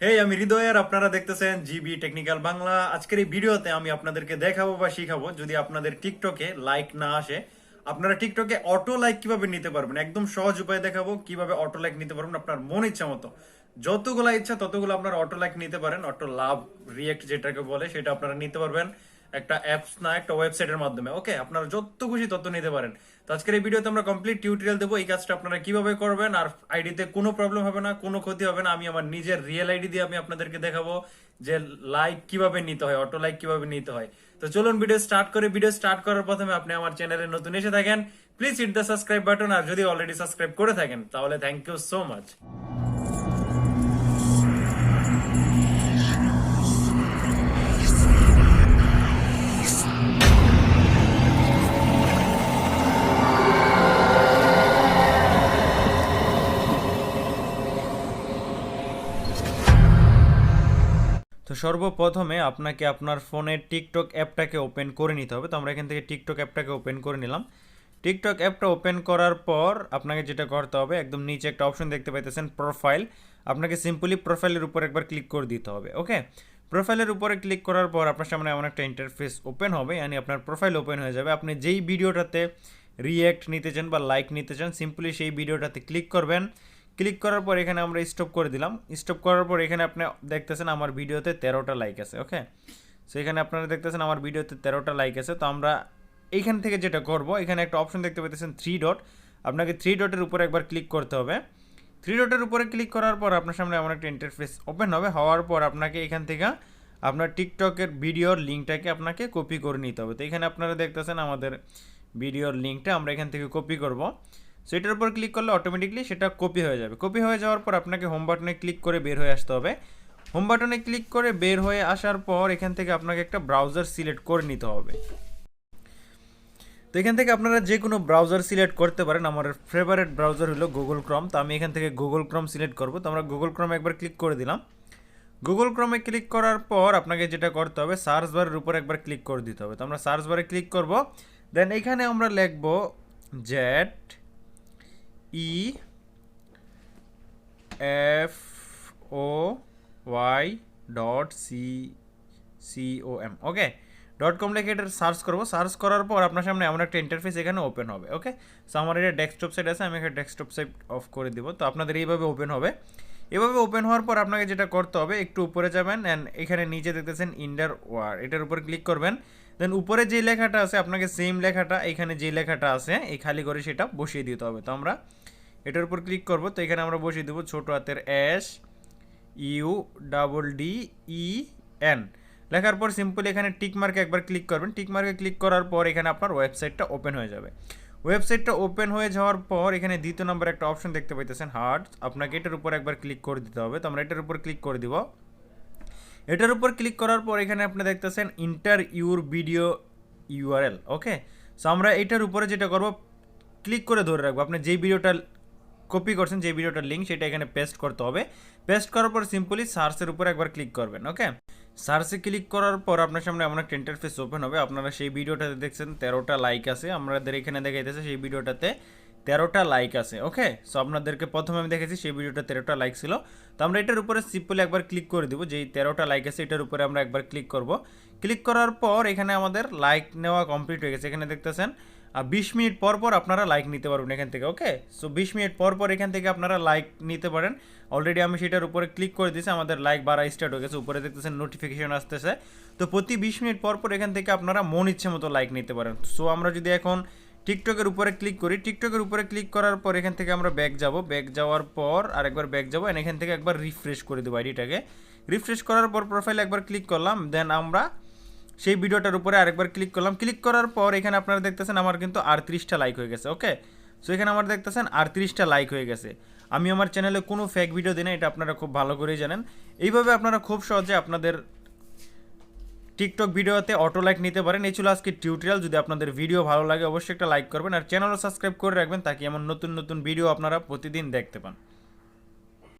হেই, আমি হৃদয় আর আপনারা দেখতেছেন জিবি টেকনিক্যাল বাংলা। আজকের এই ভিডিওতে আমি আপনাদেরকে দেখাবো বা শিখাবো, যদি আপনাদের টিকটকে লাইক না আসে, আপনারা টিকটকে অটো লাইক কিভাবে নিতে পারবেন। একদম সহজ উপায় দেখাবো কিভাবে অটো লাইক নিতে পারবেন। আপনার মন ইচ্ছা মতো যতগুলা ইচ্ছা ততগুলো আপনারা অটো লাইক নিতে পারেন। অটো লাভ রিয়েক্ট যেটাকে বলে সেটা আপনারা নিতে পারবেন একটা অ্যাপস না একটা ওয়েবসাইটের মাধ্যমে। ওকে, আপনারা যত খুশি তত নিতে পারেন। তো আজকের এই ভিডিওতে আমরা কমপ্লিট টিউটোরিয়াল দেবো এই কাজটা আপনারা কিভাবে করবেন। আর আইডিতে কোনো প্রবলেম হবে না, কোনো ক্ষতি হবে না। আমি আমার নিজের রিয়েল আইডি দিয়ে আমি আপনাদেরকে দেখাবো যে লাইক কিভাবে নিতে হয়, অটো লাইক কিভাবে নিতে হয়। তো চলুন ভিডিও স্টার্ট করি। ভিডিও স্টার্ট করার প্রথমে আপনি আমার চ্যানেলে নতুন এসে থাকেন, please hit the subscribe button. আর যদি অলরেডি সাবস্ক্রাইব করে থাকেন তাহলে থ্যাংক ইউ সো মাচ। তো সর্বপ্রথমে আপনাকে আপনার ফোনের টিকটক অ্যাপটাকে ওপেন করে নিতে হবে। তো আমরা এখান থেকে টিকটক অ্যাপটাকে ওপেন করে নিলাম। টিকটক অ্যাপটা ওপেন করার পর আপনাকে যেটা করতে হবে, একদম নিচে একটা অপশন দেখতে পাইতেছেন প্রোফাইল। আপনাকে সিম্পলি প্রোফাইলের উপর একবার ক্লিক করে দিতে হবে। ওকে, প্রোফাইলের উপরে ক্লিক করার পর আপনার সামনে এমন একটা ইন্টারফেস ওপেন হবে, মানে আপনার প্রোফাইল ওপেন হয়ে যাবে। আপনি যেই ভিডিওটাতে রিয়্যাক্ট নিতে চান বা লাইক নিতে চান, সিম্পলি সেই ভিডিওটাতে ক্লিক করবেন। ক্লিক করার পর এখানে আমরা স্টপ করে দিলাম। স্টপ করার পর এখানে আপনি দেখতেছেন আমার ভিডিওতে 13টা লাইক আছে। ওকে, সো এখানে আপনারা দেখতেছেন আমার ভিডিওতে 13টা লাইক আছে। তো আমরা এইখান থেকে যেটা করব, এখানে একটা অপশন দেখতে পাচ্ছেন 3 ডট। আপনাকে 3 ডটের উপরে একবার ক্লিক করতে হবে। 3 ডটের উপরে ক্লিক করার পর আপনার সামনে এমন একটা ইন্টারফেস ওপেন হবে। হওয়ার পর আপনাকে এখান থেকে আপনার টিকটকের ভিডিওর লিঙ্কটাকে আপনাকে কপি করে নিতে হবে। তো এখানে আপনারা দেখতেছেন আমাদের ভিডিওর লিঙ্কটা আমরা এখান থেকে কপি করব। সো এটার উপর ক্লিক করলে অটোমেটিকলি সেটা কপি হয়ে যাবে। কপি হয়ে যাওয়ার পর আপনাকে হোম বাটনে ক্লিক করে বের হয়ে আসতে হবে। হোম বাটনে ক্লিক করে বের হয়ে আসার পর এখান থেকে আপনাকে একটা ব্রাউজার সিলেক্ট করে নিতে হবে। তো এখান থেকে আপনারা যে কোনো ব্রাউজার সিলেক্ট করতে পারেন। আমার ফেভারিট ব্রাউজার হলো গুগল ক্রোম। তো আমি এখান থেকে গুগল ক্রোম সিলেক্ট করব। তো আমরা গুগল ক্রোম একবার ক্লিক করে দিলাম। গুগল ক্রোমে ক্লিক করার পর আপনাকে যেটা করতে হবে, সার্চ বারের উপর একবার ক্লিক করে দিতে হবে। তো আমরা সার্চ বারে ক্লিক করব। দেন এখানে আমরা লিখব Z E F O Y dot COM। Okay, .com লিখে এটা সার্চ করবো। সার্চ করার পর আপনার সামনে এমন একটা ইন্টারফেস এখানে ওপেন হবে। ওকে, সো আমার এটা ডেস্কটপ সাইট আছে, আমি এখানে ডেস্কটপ সাইট অফ করে দিব। তো আপনাদের এইভাবে ওপেন হবে। এভাবে ওপেন হওয়ার পর আপনাকে যেটা করতে হবে, একটু উপরে যাবেন অ্যান্ড এখানে নিচে দেখতেছেন ইন্ডার ওয়ার, এটার উপর ক্লিক করবেন। দেন উপরে যে লেখাটা আছে আপনাকে সেম লেখাটা এখানে যে লেখাটা আছে এই খালি করে সেটা বসিয়ে দিতে হবে। তো আমরা এটার উপর ক্লিক করব। তো এখানে আমরা বসিয়ে দেবো ছোটো হাতের SUDDEN লেখার পর সিম্পলি এখানে টিক মার্কে একবার ক্লিক করবেন। টিক মার্কে ক্লিক করার পর এখানে আপনার ওয়েবসাইটটা ওপেন হয়ে যাবে। ওয়েবসাইটটা ওপেন হয়ে যাওয়ার পর এখানে দ্বিতীয় নম্বর একটা অপশন দেখতে পাইতেছেন হার্ট, আপনাকে এটার উপর একবার ক্লিক করে দিতে হবে। তো আমরা এটার উপর ক্লিক করে দিব। এটার উপর ক্লিক করার পর এখানে আপনি দেখতেছেন inter your video URL। Okay, so আমরা এটার উপরে যেটা করব, ক্লিক করে ধরে রাখবো। আপনি যেই ভিডিওটা কপি করছেন, যে ভিডিওটার লিঙ্ক সেটা এখানে পেস্ট করতে হবে। পেস্ট করার পর সিম্পলি সার্চের উপর একবার ক্লিক করবেন। ওকে, সার্চে ক্লিক করার পর আপনার সামনে এমন একটা ইন্টারফেস ওপেন হবে। আপনারা সেই ভিডিওটাতে দেখছেন 13টা লাইক আছে, আমাদের এখানে দেখাইতেছে সেই ভিডিওটাতে 13টা লাইক আছে। ওকে, সো আপনাদেরকে প্রথমে আমি দেখেছি সেই ভিডিওটা 13টা লাইক ছিল। তো আমরা এটার উপরে সিম্পলি একবার ক্লিক করে দিব। যেই 13টা লাইক আছে এটার উপরে আমরা একবার ক্লিক করব। ক্লিক করার পর এখানে আমাদের লাইক নেওয়া কমপ্লিট হয়ে গেছে। এখানে দেখতেছেন 20 মিনিট পর পর আপনারা লাইক নিতে পারবেন এখান থেকে। ওকে, সো 20 মিনিট পর পর এখান থেকে আপনারা লাইক নিতে পারেন। অলরেডি আমি সেটার উপরে ক্লিক করে দিয়েছি, আমাদের লাইক বাড়া স্টার্ট হয়ে গেছে। উপরে দেখতেছেন নোটিফিকেশন আসতেছে। তো প্রতি 20 মিনিট পর পর এখান থেকে আপনারা মন ইচ্ছে মতো লাইক নিতে পারেন। সো আমরা যদি এখন টিকটকের উপরে ক্লিক করি, টিকটকের উপরে ক্লিক করার পর এখান থেকে আমরা ব্যাক যাব। ব্যাক যাওয়ার পর আরেকবার ব্যাক যাবো, এখান থেকে একবার রিফ্রেশ করে দেবো আইডিটাকে। রিফ্রেশ করার পর প্রোফাইলে একবার ক্লিক করলাম। দেন আমরা সেই ভিডিওটার উপরে আরেকবার ক্লিক করলাম। ক্লিক করার পর এখানে আপনারা দেখতেছেন আমার কিন্তু 38টা লাইক হয়ে গেছে। ওকে, সো এখানে আমার দেখতেছেন 38টা লাইক হয়ে গেছে। আমি আমার চ্যানেলে কোনো ফেক ভিডিও দিই না, এটা আপনারা খুব ভালো করেই জানেন। এইভাবে আপনারা খুব সহজে আপনাদের টিকটক ভিডিওতে অটো লাইক নিতে পারেন। এই ছিল আজকে টিউটোরিয়াল। যদি আপনাদের ভিডিও ভালো লাগে অবশ্যই একটা লাইক করবেন আর চ্যানেলও সাবস্ক্রাইব করে রাখবেন, তাকে এমন নতুন নতুন ভিডিও আপনারা প্রতিদিন দেখতে পান।